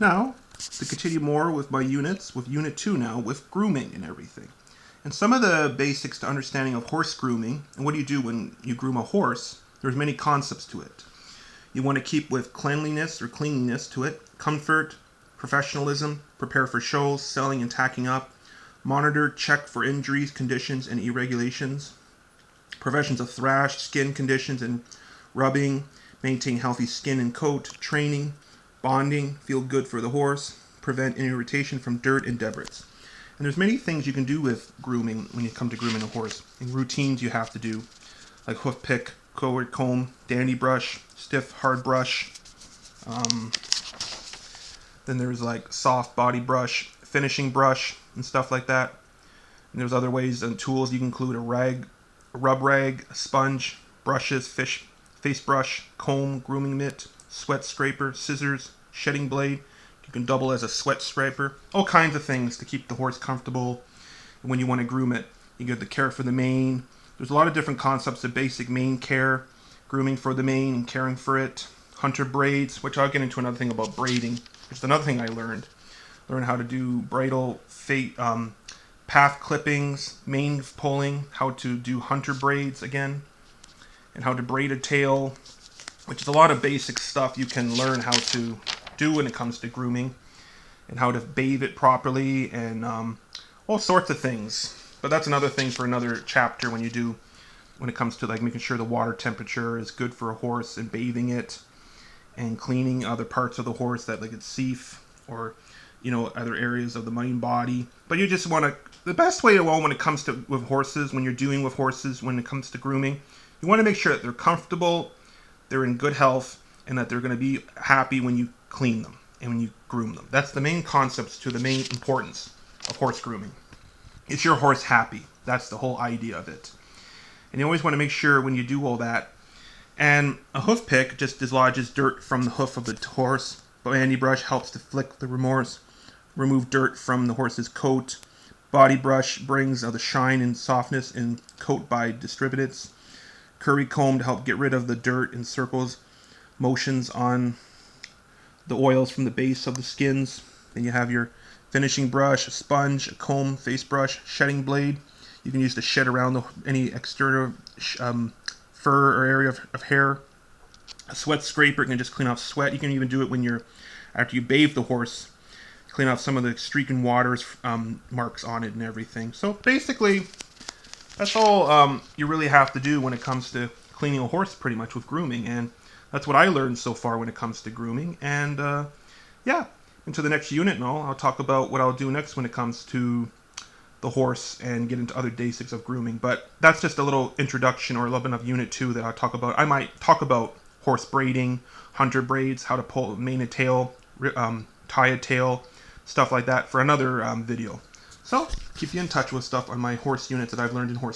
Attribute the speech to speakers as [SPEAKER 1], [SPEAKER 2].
[SPEAKER 1] Now, to continue more with my units, with Unit 2 now, with grooming and everything. And some of the basics to understanding of horse grooming, and what do you do when you groom a horse, there's many concepts to it. You want to keep with cleanliness or cleanliness to it, comfort, professionalism, prepare for shows, selling and tacking up, monitor, check for injuries, conditions, and irregulations, preventions of thrash, skin conditions and rubbing, maintain healthy skin and coat, training, bonding, feel good for the horse, prevent irritation from dirt and debris. And there's many things you can do with grooming when you come to grooming a horse. And routines you have to do, like hoof pick, comb, dandy brush, stiff hard brush. Then there's like soft body brush, finishing brush, and stuff like that. And there's other ways and tools you can include: a rub rag, a sponge, brushes, face brush, comb, grooming mitt, sweat scraper, scissors, shedding blade. You can double as a sweat scraper. All kinds of things to keep the horse comfortable when you want to groom it. You get the care for the mane. There's a lot of different concepts of basic mane care, grooming for the mane and caring for it. Hunter braids, which I'll get into another thing about braiding. Which is another thing I learned. Learn how to do bridle, path clippings, mane pulling, how to do hunter braids again, and how to braid a tail, which is a lot of basic stuff you can learn how to do when it comes to grooming, and how to bathe it properly, and all sorts of things. But that's another thing for another chapter when it comes to like making sure the water temperature is good for a horse and bathing it and cleaning other parts of the horse that like its seef or other areas of the main body. But you just want to, the best way to go when it comes to with horses, when you're doing with horses, when it comes to grooming, you want to make sure that they're comfortable, they're in good health, and that they're going to be happy when you clean them and when you groom them. That's the main concepts to the main importance of horse grooming. Is your horse happy? That's the whole idea of it. And you always want to make sure when you do all that. And a hoof pick just dislodges dirt from the hoof of the horse. Bandy brush helps to flick the remove dirt from the horse's coat. Body brush brings the shine and softness in coat by distributants. Curry comb to help get rid of the dirt and circles motions on the oils from the base of the skins. Then you have your finishing brush, a sponge, a comb, face brush, shedding blade. You can use to shed around any external fur or area of hair. A sweat scraper can just clean off sweat. You can even do it after you bathe the horse, clean off some of the streaking waters marks on it and everything. So basically, that's all you really have to do when it comes to cleaning a horse, pretty much with grooming. And that's what I learned so far when it comes to grooming. And into the next unit, I'll talk about what I'll do next when it comes to the horse and get into other basics of grooming. But that's just a little introduction or a little bit of Unit 2 that I'll talk about. I might talk about horse braiding, hunter braids, how to pull mane a tail, tie a tail, stuff like that for another video. So keep you in touch with stuff on my horse units that I've learned in horse